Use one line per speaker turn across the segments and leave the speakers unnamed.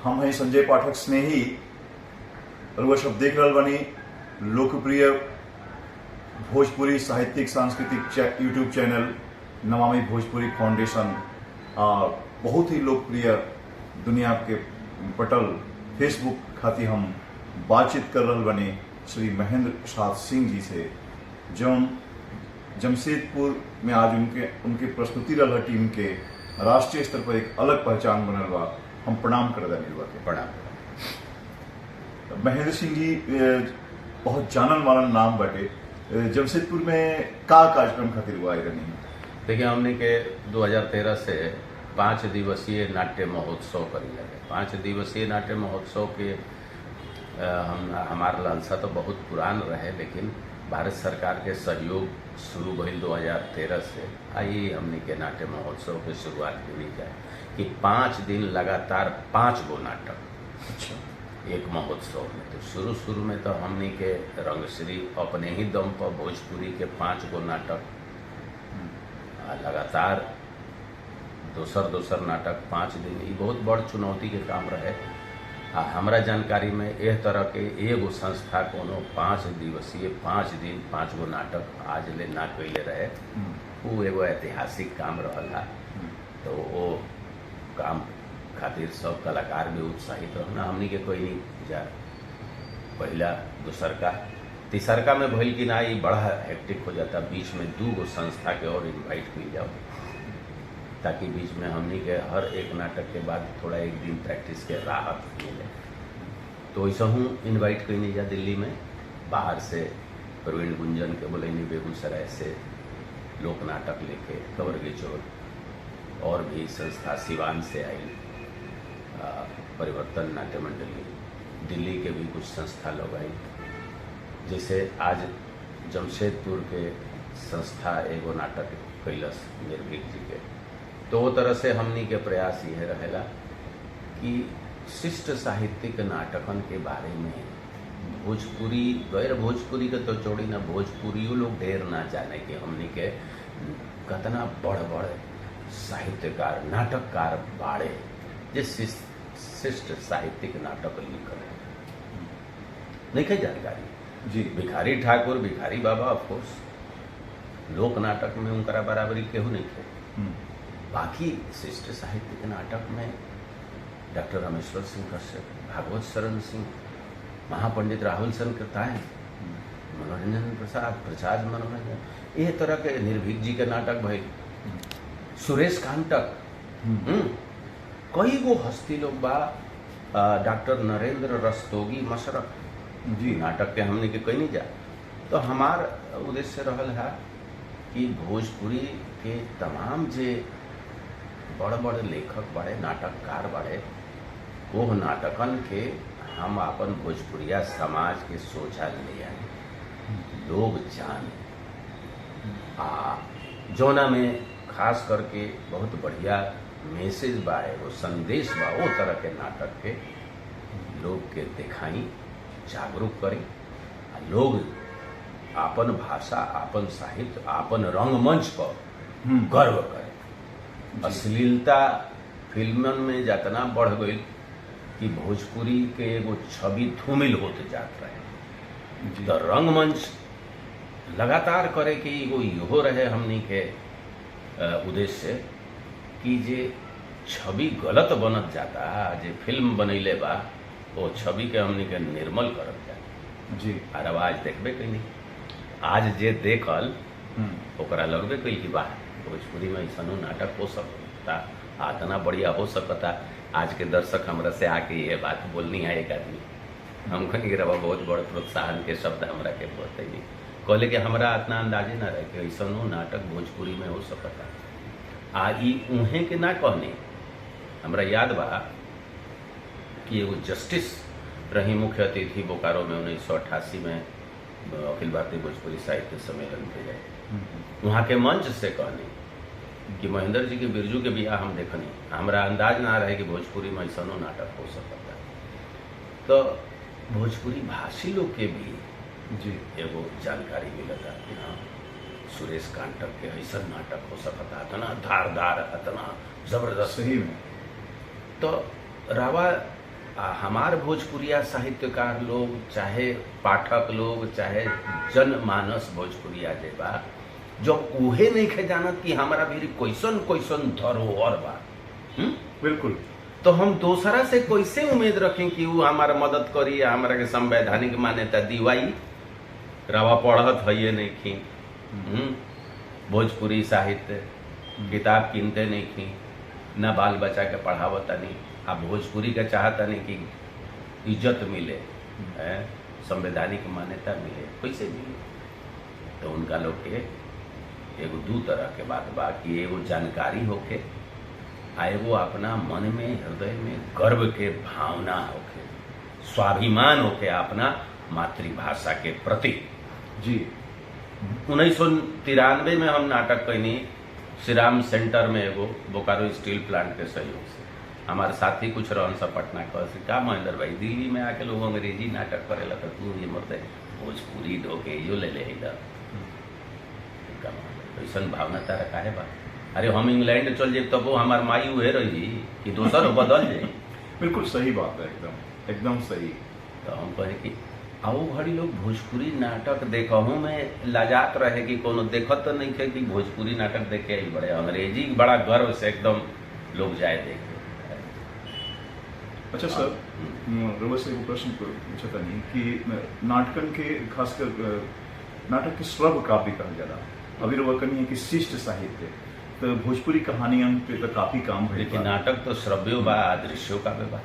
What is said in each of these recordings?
हम हैं संजय पाठक स्नेही और सब देख रहा बनी लोकप्रिय भोजपुरी साहित्यिक सांस्कृतिक YouTube channel Namami Bhojpuri foundation और बहुत ही लोकप्रिय दुनिया के पटल फेसबुक खातिर हम बातचीत कर रहे बने श्री महेंद्र प्रसाद सिंह जी से, जो जमशेदपुर में आज उनके प्रस्तुति रहा टीम के राष्ट्रीय स्तर पर एक अलग पहचान बनल बा। हम प्रणाम कर रहे के
प्रणाम।
महेंद्र सिंह जी बहुत जानल मानल नाम बाटे। जमशेदपुर में का कार्यक्रम खातिर हुआ है नहीं?
देखिए, हमने के 2013 से 5 दिवसीय नाट्य महोत्सव करी लगे। 5 दिवसीय नाट्य महोत्सव के हमार लालसा तो बहुत पुरान रहे, लेकिन भारत सरकार के सहयोग शुरू भइल 2013 से। आइए हमने के नाट्य महोत्सव की शुरुआत करी जाए कि 5 दिन लगातार 5 गो नाटक।
अच्छा।
एक महोत्सव में तो शुरू में तो हमने के रंगश्री अपने ही दम पर भोजपुरी के 5 गो नाटक लगातार दोसर नाटक 5 दिन, ये बहुत बड़ चुनौती के काम रहे। हमरा जानकारी में एह तरह के एगो संस्था कोनो 5 दिवसीय 5 दिन 5 गो नाटक आज ले ना कैले रहे। वो एगो ऐतिहासिक काम रहला। तो वो काम खातिर सब कलाकार भी उत्साहित रहना। हमनी के कोई नहीं जा पहला दूसर का तीसर का में भइल कि ना, ये बड़ा हेक्टिक हो जाता। बीच में 2 गो संस्था के और इनवाइट मिल जाओ, ताकि बीच में हमनी के हर एक नाटक के बाद थोड़ा एक दिन प्रैक्टिस के राहत मिले। तो ऐसा हूँ इन्वाइट कैनी जा दिल्ली में, बाहर से प्रवीण गुंजन के बोलैनी, बेगूसराय से लोक नाटक लेके कवरगी चोर, और भी संस्था सिवान से आई, परिवर्तन नाट्य मंडली, दिल्ली के भी कुछ संस्था लोग आई। जैसे आज जमशेदपुर के संस्था एगो नाटक कैलस निर्भीक जी के। तो वो तरह से हमनी के प्रयास यह रहेला कि शिष्ट साहित्यिक नाटकन के बारे में भोजपुरी गैर भोजपुरी के तो छोड़ी ना, भोजपुरियों लोग ढेर ना जाने कि हमनी के कतना बड़ साहित्यकार नाटककार बाड़े जे शिष्ट साहित्यिक नाटक लिख रहे नहीं के जानकारी
जी।
भिखारी ठाकुर, भिखारी बाबा, ऑफकोर्स लोक नाटक में उनका बराबरी केहू नहीं थे। बाकी शिष्ट साहित्य के नाटक में डॉक्टर रामेश्वर सिंह कश्यप, भागवत शरण सिंह, महापंडित राहुल शंकरताय, मनोरंजन प्रसाद मनोरंजन, यह तरह के निर्भीक जी के नाटक भइल, सुरेश कांटक, कई गो हस्ती लोग बा, डॉक्टर नरेंद्र रस्तोगी मशरफ जी नाटक के हमने के कहीं नहीं जा। तो हमार उद्देश्य रहल है कि भोजपुरी के तमाम जे बड़ लेखक बड़े नाटककार बड़े, वो नाटकन के हम अपन भोजपुरिया समाज के सोचा ले आए, लोग जाने। जौना में खास करके बहुत बढ़िया मैसेज बा, वो संदेश बा, वो तरह के नाटक के लोग के दिखाई, जागरूक करें। लोग आपन भाषा, आपन साहित्य, आपन रंगमंच पर गर्व करें। अश्लीलता फिल्मन में जितना बढ़ गई कि भोजपुरी के एगो छवि धूमिल होते जात रहे। तो रंगमंच लगातार करे कि एगो इहो रहे हमनी के उद्देश्य कि जे छवि गलत बनत जाता, जे फिल्म बनैले बा वो छवि के हमनी के निर्मल करत जाए जी। और अब आज देखबे कहीं नहीं, आज जे देखल ओकरा लगबे कई कि वाह, भोजपुरी में ऐसा नाटक हो सकता, इतना बढ़िया हो सकता। आज के दर्शक हमरा से आके ये बात बोलनी है, एक आदमी हमको नहीं रहा, बहुत बड़ प्रोत्साहन के शब्द हमरा के बोलते नहीं, कहले कि हमरा इतना अंदाजे ना रहे कि ऐसा नाटक भोजपुरी में हो सकता। ई उहे के ना कहने। हमरा याद बा कि एगो जस्टिस रही मुख्य अतिथि बोकारो में 1988 में अखिल भारतीय भोजपुरी साहित्य सम्मेलन पे गए। वहाँ के मंच से कहने कि महेंद्र जी के बिरजू के बियाह हम देखनी, हमरा अंदाज ना रहे कि भोजपुरी में ऐसा नाटक हो सकता। तो भोजपुरी भाषी लोग के भी जी एगो जानकारी मिलता कि हाँ, सुरेश कांटक के ऐसा नाटक हो सकता, इतना धारदार, इतना जबरदस्त।
सही में
तो रावा हमार भोजपुरिया साहित्यकार लोग, चाहे पाठक लोग, चाहे जनमानस भोजपुरिया जे बा, जब उहे नहीं खे जानत कि हमारा भी कैसन कैसन धरोहर बा,
बिल्कुल।
तो हम दूसरा से कैसे उम्मीद रखें कि वो हमारा मदद करी या हमारा के संवैधानिक मान्यता दिवाई। रवा पढ़त है नहीं खी, भोजपुरी साहित्य किताब किनते नहीं खी, न बाल बच्चा के पढ़ावता नहीं, आ भोजपुरी के चाहता नहीं कि इज्जत मिले, संवैधानिक मान्यता मिले, कैसे मिले। तो उनका लोग के एगो दू तरह के बात बा कि एगो जानकारी होके आ एगो अपना मन में, हृदय में गर्व के भावना होके, स्वाभिमान होके अपना मातृभाषा के प्रति।
जी
1993 में हम नाटक कैनी श्रीराम सेंटर में, एगो बोकारो स्टील प्लांट के सहयोग से। हमारे साथी कुछ रहन सब पटना का महेंद्र भाई, दिल्ली में आके लोग अंग्रेजी नाटक करेला तो तू ये मरते भोजपुरी ढोके यो ले ले ऐसा भावना तारा काहे बा। अरे हम इंग्लैंड चल जाए तब वो हमार माई उहे रही कि दोसर बदल जाए।
बिल्कुल सही बात है, एकदम सही।
तो हम कहे कि आओ घड़ी लोग भोजपुरी नाटक देखहूँ में लाजात रहे कि कोनो देखत तो नहीं थे कि भोजपुरी नाटक देखे आई बड़े, अंग्रेजी बड़ा गर्व से एकदम लोग जाए देखे।
अच्छा सर, रउआ से एगो प्रश्न पूछता नहीं कि नाटकन के खासकर नाटक के श्रव्य काव्य कहल जाला, अभी रउआ कनी है कि शिष्ट साहित्य, तो भोजपुरी कहानियन पे तो काफी काम भइल
लेकिन
बा।
नाटक तो श्रव्यो बा, दृश्यो काव्य बा,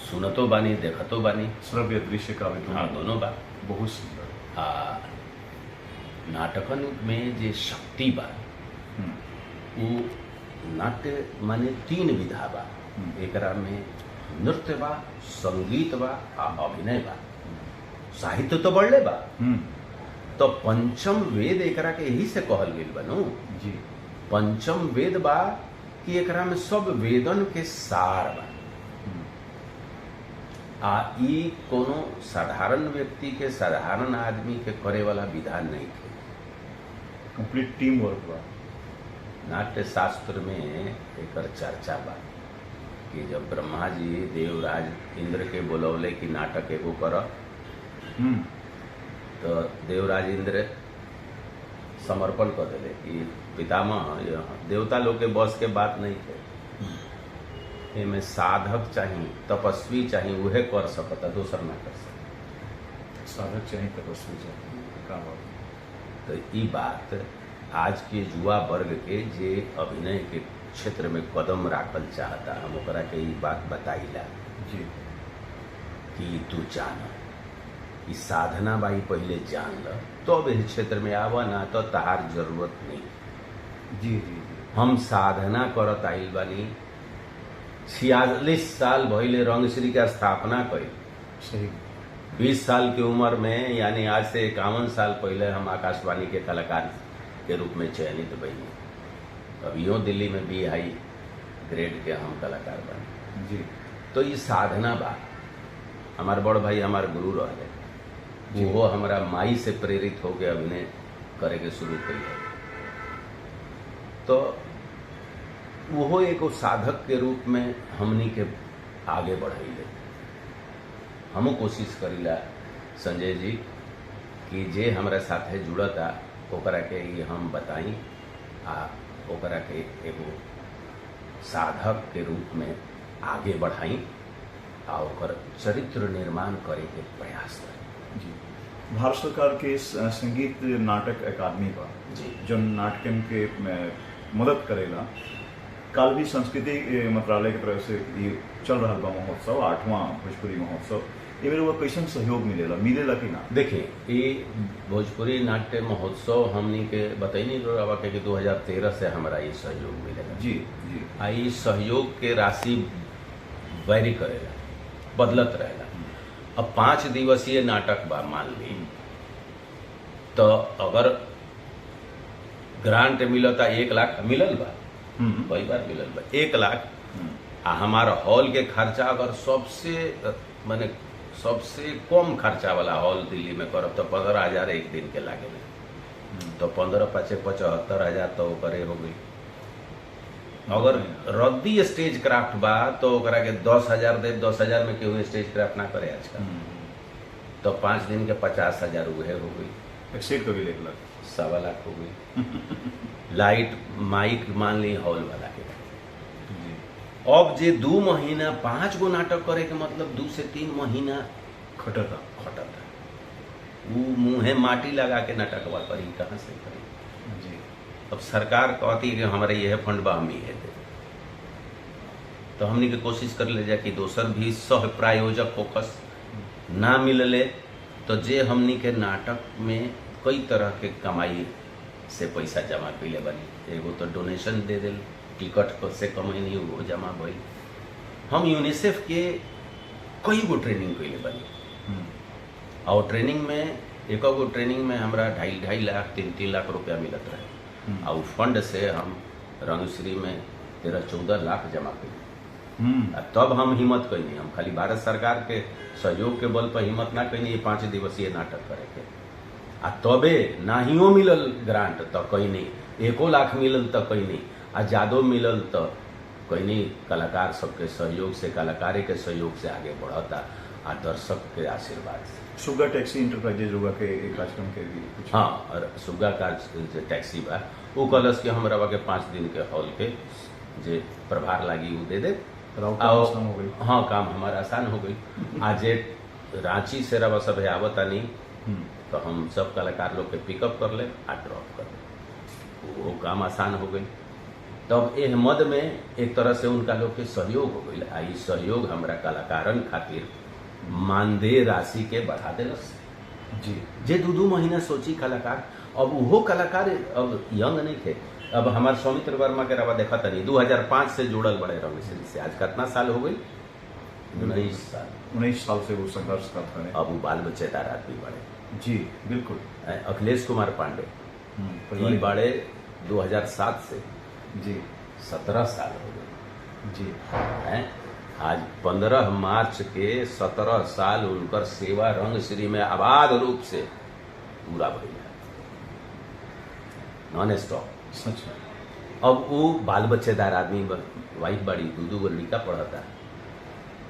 सुनतो बानी, देखतो बानी,
श्रव्य दृश्य काव्य दोनों।
हाँ दोनों बा।
बहुत सुंदर।
नाटकन में जे शक्ति बा वो नाट्य माने 3 विधा बा। एकरा में नृत्य बा, संगीत बा आ अभिनय बा। साहित्य तो बढ़ले बा, तो पंचम वेद एकरा के यही से कहल गेल बनो
जी।
पंचम वेद बा कि एकरा में सब वेदन के सार बा। आ ई कोनो साधारण व्यक्ति के, साधारण आदमी के करे वाला विधान नहीं थे,
कंप्लीट टीम वर्क बा।
नाट्य शास्त्र में एकर चर्चा बा कि जब ब्रह्मा जी देवराज इंद्र के बोलौले कि नाटक एगो कर, तो देवराज इंद्र समर्पण कर दिले कि पितामह देवता लोग के बस के बात नहीं थे, एमे साधक चाहिए, तपस्वी चाहिए, उहे कर सकता, दोसर ना कर सकता।
साधक चाहिए, तपस्वी चाहिए, का बात।
तो ई बात आज के युवा वर्ग के जे अभिनय के क्षेत्र में कदम राखल चाहता, हम ओकरा के ई बात बताइला
जी
कि तू जान ई साधना बाई पहले जान ल, तो अब इस क्षेत्र में आवा, ना तो तहार जरूरत नहीं।
जी जी जी।
हम साधना करत आइल बानी, 46 साल भइले रंगश्री का स्थापना कई।
सही।
20 साल की उम्र में, यानी आज से 51 साल पहले हम आकाशवाणी के कलाकार के रूप में चयनित बनी। अभियो दिल्ली में भी हाई ग्रेड के हम कलाकार बने
जी।
तो ये साधना बा। हमार बड़ भाई हमार गुरु रहे, वो हमारा माई से प्रेरित होकर अभिनय करे के शुरू करिए। तो वो एक साधक के रूप में हमनी के आगे बढ़ाइले। हमो कोशिश करीला संजय जी कि जे हमारे साथे जुड़ता ओकरा के ये हम बताई, आ ओकरा के एगो साधक के रूप में आगे बढ़ाई, आ ओकर चरित्र निर्माण करे के प्रयास करें।
जी। भारत सरकार के संगीत नाटक अकादमी बा
जी,
जो नाटकन के मदद करेला, काल भी संस्कृति मंत्रालय के तरफ से ये चल रहा बा महोत्सव, 8वां भोजपुरी महोत्सव, ये मेरे वो कैसन सहयोग मिलेला कि ना?
देखिए ये भोजपुरी नाट्य महोत्सव हमनी के बतैनी रहा कि 2013 से हमारा ये सहयोग मिलेगा।
जी जी।
आ ई सहयोग के राशि वैरी करेला, बदलत रहेला। अब 5 दिवसीय नाटक बा मान ली, तो अगर ग्रांट मिलता 1 लाख मिलल बा, कई बार मिलल बा 1 लाख, आ हमारा हॉल के खर्चा अगर सबसे कम खर्चा वाला हॉल दिल्ली में करब तो 15,000 एक दिन के लागे, तो 15 × 5 = 75,000 तो करे हो गई। अगर रद्दी स्टेज क्राफ्ट बा तो ओकरा के 10,000 दे, 10,000 में केहू स्टेज क्राफ्ट ना करे आजकल। तो 5 दिन के 50,000 उहे हो गई,
एक सेट कभी ले लग
1.25 लाख हो गई। लाइट माइक मान ली हॉल वाला के। अब जे 2 महीना 5 गो नाटक करे के मतलब 2 से 3 महीना
खटता
खटता, वो मुँहे माटी लगा के नाटकवा करी, कहाँ से करी?
जी।
अब सरकार कहती है कि हमारे यह फंड बा, हम ये दे, तो हमनी के कोशिश कर ले जाए कि दोसर भी सह प्रायोजक फोकस ना मिलले, तो जे हमनी के नाटक में कई तरह के कमाई से पैसा जमा कैले बनी। एगो तो डोनेशन दे दिल, टिकट से कमैनी वो जमा भइल। हम यूनिसेफ के कई गो ट्रेनिंग कैले बनी, और ट्रेनिंग में एक गो ट्रेनिंग में हमरा 2.5 लाख 3 लाख रुपया मिलत रहे, और फंड से हम रंगश्री में 13-14 लाख जमा कैली। तब हम हिम्मत कैनी, हम खाली भारत सरकार के सहयोग के बल पर हिम्मत ना कैनी 5 दिवसीय नाटक करे के। आ तबे नाहियो मिलल ग्रांट तो कैनी, 1 लाख मिलल तो कैनी, आ ज्यादा मिलल तो कैनी। कलाकार सबके सहयोग से, कलाकारे के सहयोग से आगे बढ़ता, आ दर्शक के आशीर्वाद से।
सुगा टैक्सी इंटरप्राइजेज होगा के एक कार्यक्रम के भी कुछ?
हाँ, और सुगा का जो टैक्सी बा वो कहलस कि हम रवा के 5 दिन के हॉल के जे प्रभार लागी वो दे दे,
आसान हो गई।
हाँ, काम हमारा आसान हो गई। आज जे रांची से रवा सब आवता नहीं, तो हम सब कलाकार लोग के पिकअप कर ले आ ड्रॉप कर ले, वो काम आसान हो गई। तब एह मद में एक तरह से उनका लोग के सहयोग हो गई। आ सहयोग हमरा कलाकारन खातिर मानदेय राशि के बढ़ा देलस
जी।
जे 2-2 महीना सोची कलाकार, अब वो कलाकार अब यंग नहीं थे। अब हमारे सौमित्र वर्मा के रवा देखा तनी 2005 से जुड़ल बड़े रंगश्री से, आज कितना साल हो गई? 19 साल।
19 साल से वो संघर्ष करते हैं।
अब वो बाल बच्चेदार आदमी बड़े।
जी बिल्कुल।
अखिलेश कुमार पांडे
परिवार
बड़े 2007 से
जी
17 साल हो गए
जी।
हैं। आज 15 मार्च के 17 साल उनकर सेवा रंगश्री में आबाद रूप से पूरा भइल है, नॉन स्टॉप।
सच में।
अब वो बाल बच्चेदार आदमी, वाइफ बड़ी, 2 गो लड़का पढ़ता।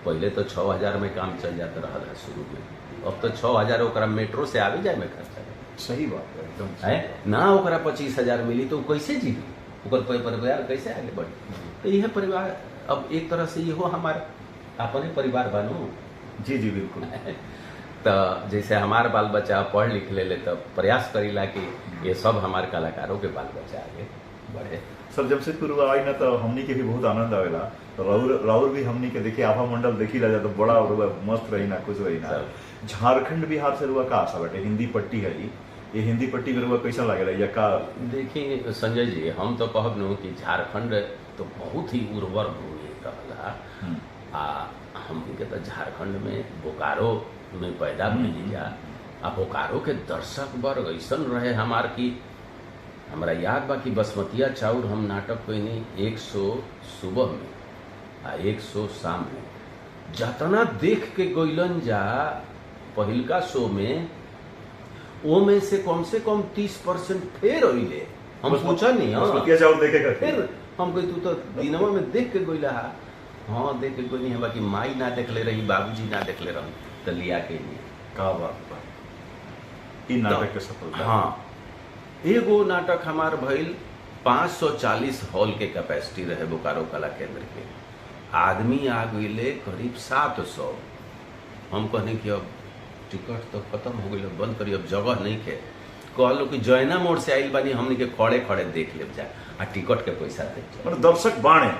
पहले तो 6,000 में काम चल जाता रहा है शुरू में, अब तो 6,000 ओकरा मेट्रो से आवे जाए में खर्चा
सही बात है, एकदम
है ना। ओकरा 25,000 मिली तो कैसे जीवी, ओकर परिवार कैसे आगे बढ़ी? तो यह परिवार अब एक तरह से इहो हमारे अपने परिवार बनो।
जी जी बिल्कुल।
तो जैसे हमारे बाल बच्चा पढ़ लिख ले तो प्रयास करीला कि ये सब हमारे कलाकारों के बाल बच्चा आगे बढ़े।
सर जमशेदपुर आई ना तो हमनी के भी बहुत आनंद आवेला। तो राउर भी हमनी के देखिए आभा मंडल देखी ला तो बड़ा मस्त रही ना, खुश रही ना। झारखंड बिहार से रुआ का आशा बाटे? हिंदी पट्टी है ये हिंदी पट्टी के रुआ कैसा लागेला या का?
देखिए संजय जी, हम तो कहब नु कि झारखंड तो बहुत ही उर्वर भूमि रहला। हमके तो झारखंड में बोकारो में पैदा भइली जा। आ बोकारो के दर्शक वर्ग ऐसन रहे हमार की, हमरा याद बा कि बसमतिया चाउर हम नाटक कईनी 100 सुबह में आ 100 शाम में। जतना देख के गइलन जा पहिलका शो में, ओ में से कम 30% फेर अइले। हम पूछा नहीं,
बसमतिया चाउर देखे का
फिर हम कही तू तो दिनवा में देख के गइला। हाँ देख के गइनी है, बाकी माई ना देखले रही, बाबूजी ना देखले रही, तो लिया के नहीं।
का बात बा, इ नाटक के सफलता।
हाँ, एगो नाटक हमार भइल 540 हॉल के कैपेसिटी रहे बोकारो कला केंद्र के, आदमी आ गए करीब 700। हम कहने कि अब टिकट तो खत्म हो गई, बंद करी, अब जगह नहीं के। कहलो कि जैना मोड़ से आइल बानी, हमने के खड़े खड़े देख ले जाए आ टिकट के पैसा दे जाए।
दर्शक बाणे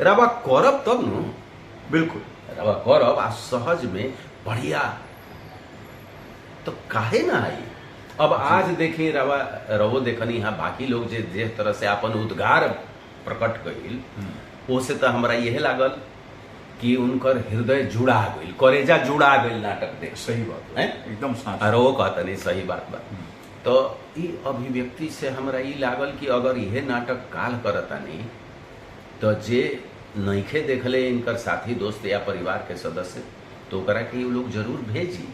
रवा करब तब न,
बिल्कुल
रवा करब आ सहज में बढ़िया, तो काहे ना आई। अब आज देखी रवो देखनी है बाकी लोग जे तरह से अपन उद्गार प्रकट कइल, ओसे तो हमरा यह लागल कि उनकर हृदय जुड़ा गइल, करेजा जुड़ा गइल नाटक देख।
सही बात है, एकदम साच।
और वो कहता नहीं सही बात बा। तो ई अभिव्यक्ति से हमरा ई लागल कि अगर यह नाटक काल करता नहीं तो जे नइखे देखले इनकर साथी दोस्त या परिवार के सदस्य, तो ओकरा के लोग जरूर भेजी,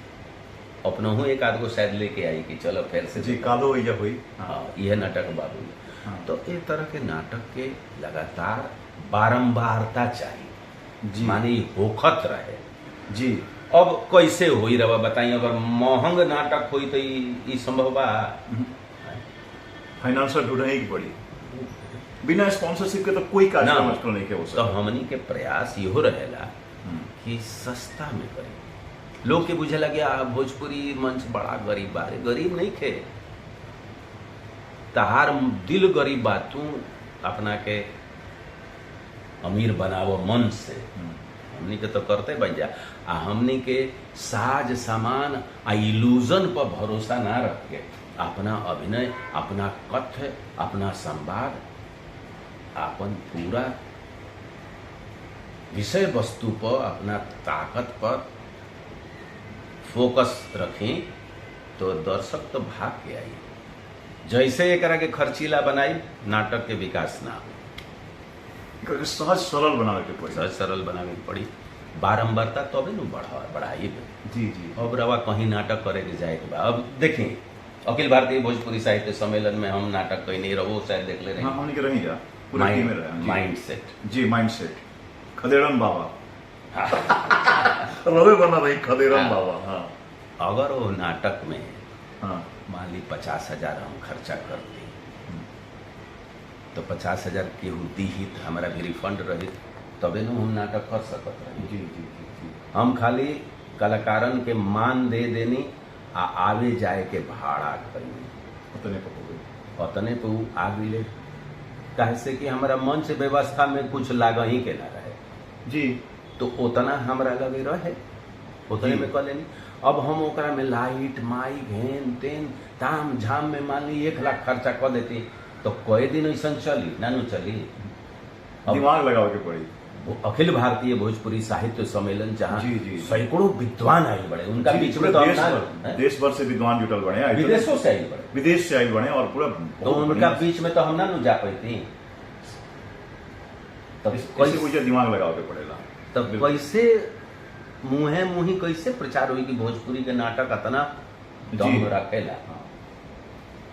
अपनहु एक आध गो शायद लेके आई कि चलो फिर से
जी कालो या हुई।
हाँ, यह नाटक बाबू।
हाँ।
तो ए तरह के नाटक के लगातार बारंबारता चाहिए
जी।
मानी होखत रहे।
जी।
अब कैसे होई रवा बताई, अगर महंग नाटक होई तो ई संभव बा?
फाइनेंशियल ढूंढने की पड़ी, बिना स्पॉन्सरशिप के तो कोई कार्यक्रम आजकल नहीं किया हो
तो
सकता।
हमनी के प्रयास इहो रहेला कि सस्ता में करें। लोग के बुझे लगे भोजपुरी मंच बड़ा गरीब बा। अरे गरीब नहीं खे, तहार दिल गरीब बा, तू अपना के अमीर बनावो मन से। हमनी के तो करते बन जा, आ हमनी के साज सामान आ इल्यूजन पर भरोसा ना रख के अपना अभिनय, अपना कथ्य, अपना संवाद, अपन पूरा विषय वस्तु पर, अपना ताकत पर फोकस रखें तो दर्शक तो भाग के आई। जैसे एकरा के खर्चीला बनाई, नाटक के विकास ना हो।
सहज सरल बनावे के पड़ी।
सहज सरल बनावे के पड़ी, बारंबारता तबे न बढ़ाई।
जी जी।
अब रवा कहीं नाटक करे के जाए के बा। अब देखें अखिल भारतीय भोजपुरी साहित्य सम्मेलन में हम नाटक कहीं नहीं रहो, शायद देख ले रहे
हाँ, हमने के रही जा पूरा टीम में रहे। जी।
Mind set.
जी, माइंड सेट। खदेड़न बाबा रवे बना रही खदेड़न
हाँ।
बाबा। हाँ।
अगर वो नाटक में
हाँ।
मान ली 50,000 हम खर्चा करते तो 50,000 केहू दीहित, हमारा भी रिफंड रही, तबे न हम नाटक कर सकत रही।
जी जी जी जी।
हम खाली कलाकारन के मान दे देनी आ आवे जाए के भाड़ा करनी,
उतने पर हो गई।
उतने पे उ आगे ले। काहे से कि हमारा मंच व्यवस्था में कुछ लाग ही के ना रहे,
जी।
तो उतना हमरा लगे रहे, उतने
जी।
में कर लेनी। अब हम ओकरा में लाइट माइक हेन तेन ताम झाम में मान ली 1 लाख खर्चा कर देती तो कई दिन ऐसा चली ना नु चली। अब
दिमाग लगावे के पड़ी।
अखिल भारतीय भोजपुरी साहित्य सम्मेलन जहाँ
जी, जी।
सैकड़ों विद्वान आयल बड़े, उनका
जी,
बीच
पूरे
में तो
देश
अपना-
भर-
हैं?
देश भर से विद्वान जुटल बने, आए तो-
विदेशों से आयल बड़े,
विदेश से आयल बने और पूरा
तो
बहुत
उनका
बढ़िया।
बीच में तो हम ना नु जा पाती। तब
इसी वजह दिमाग लगावे के पड़ेला।
तब
बिल्कुल।
कैसे मुहे मुही कैसे प्रचार हुई कि भोजपुरी के नाटक अतना दम
जी।
रखेला?
हाँ।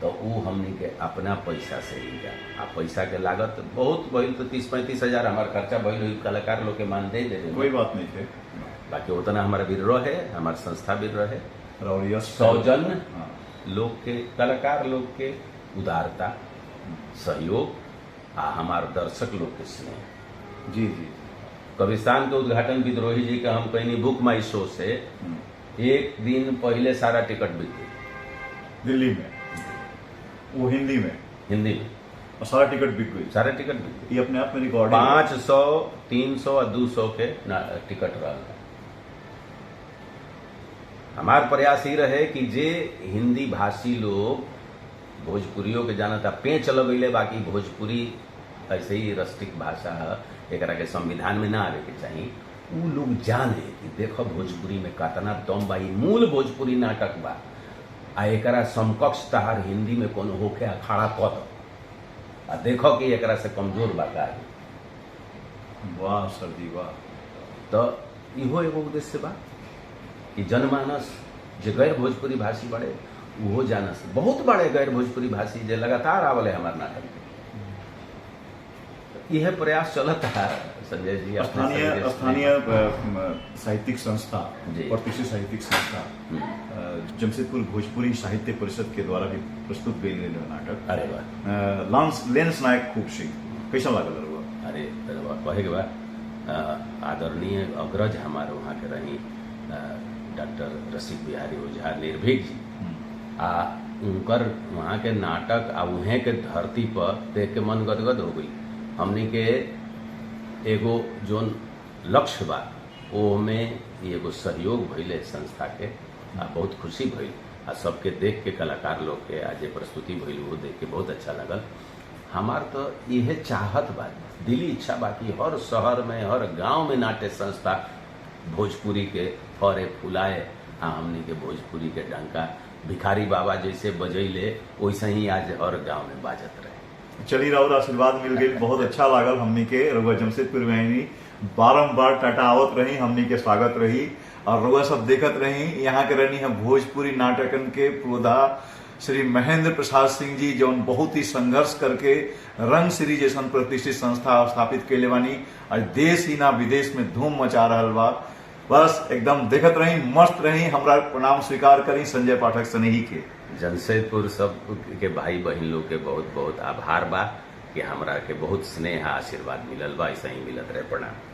तो वो हमनी के अपना पैसा से ही जा, आ पैसा के लागत बहुत भइल, तो 30-35 हजार हमार खर्चा भइल हुई, कलाकार लोग के मान दे दे
कोई बात नहीं थे।
बाकी उतना हमारा भी रहे, हमार संस्था भी रहे,
और यश
सौजन्य
हाँ।
लोग के, कलाकार लोग के उदारता, सहयोग आ हमार दर्शक लोग के स्नेह।
जी जी।
कब्रिस्तान के उद्घाटन विद्रोही जी का हम कहीं बुक माई शो से एक दिन पहले सारा टिकट बिक गई
दिल्ली में, वो हिंदी में,
हिंदी में,
और सारा टिकट बिक गई।
सारे टिकट बिक गई।
ये अपने आप में रिकॉर्ड
500, 300 और 200 के टिकट रहा। हमार प्रयास ही रहे कि जे हिंदी भाषी लोग भोजपुरियों के जाना था पेंच लगैले, बाकी भोजपुरी ऐसे ही रस्टिक भाषा है, एकरा के संविधान में ना आवे के चाहिए, उ लोग जाने कि देखो भोजपुरी में कतना दम बा, ई मूल भोजपुरी नाटक बा, आ एकरा समकक्ष तहार हिंदी में कोनो होके अखाड़ा कद, आ देखो कि एकरा से कमजोर बा का।
वाह सर जी वाह।
तो इहो एगो उद्देश्य बा कि जनमानस जे गैर भोजपुरी भाषी बड़े वो जानस। बहुत बड़े गैर भोजपुरी भाषी जे लगातार आवले हमार नाटक में। यह प्रयास चलता है संजय जी। अपने
स्थानीय
संदेश में।
स्थानीय साहित्यिक संस्था,
जी।
प्रतिष्ठित साहित्यिक संस्था जमशेदपुर भोजपुरी साहित्य परिषद के द्वारा भी प्रस्तुत गई नाटक
अरे वाह,
लेंस नायक खूब सिंह, कैसा लागल रहुआ?
अरे कहे के बाद आदरणीय अग्रज हमारे वहाँ के रही डॉक्टर रसिक बिहारी ओझा निर्भीक जी, आ उनकर वहाँ के नाटक आ उहें के धरती पर देख के मन गदगद हो गई। हमनी के एगो जोन लक्ष्य बा वो में एगो सहयोग भइले संस्था के, आ बहुत खुशी भइल, आ सबके देख के कलाकार लोग के आज प्रस्तुति भइल वो देख के बहुत अच्छा लगल। हमार तो यह चाहत बा, दिली इच्छा बा कि हर शहर में हर गांव में नाट्य संस्था भोजपुरी के फरे फुलाए, आ हमनी के भोजपुरी के डंका भिखारी बाबा जैसे बजैले वैसे ही आज हर गांव में बाजत रहे।
चली राउर आशीर्वाद मिल गई, बहुत अच्छा लागल। हमनी के रउआ जमशेदपुर में बारम्बार टटावत रही, हमनी के स्वागत रही और रउआ सब देखत रही। यहाँ के रहनी है भोजपुरी नाटकन के पुरोधा श्री महेंद्र प्रसाद सिंह जी जौन बहुत ही संघर्ष करके रंग श्री जैसन प्रतिष्ठित संस्था स्थापित कैले बानी। आज देश ही ना विदेश में धूम मचा रहल बा। बस एकदम देखत रही, मस्त रही। हमरा प्रणाम स्वीकार करी संजय पाठक स्नेही के।
जमशेदपुर सब के भाई बहन लोग के बहुत बहुत आभार बा कि हमरा के बहुत स्नेह आशीर्वाद मिलल बा। ऐसा ही मिलत रहे। प्रणाम।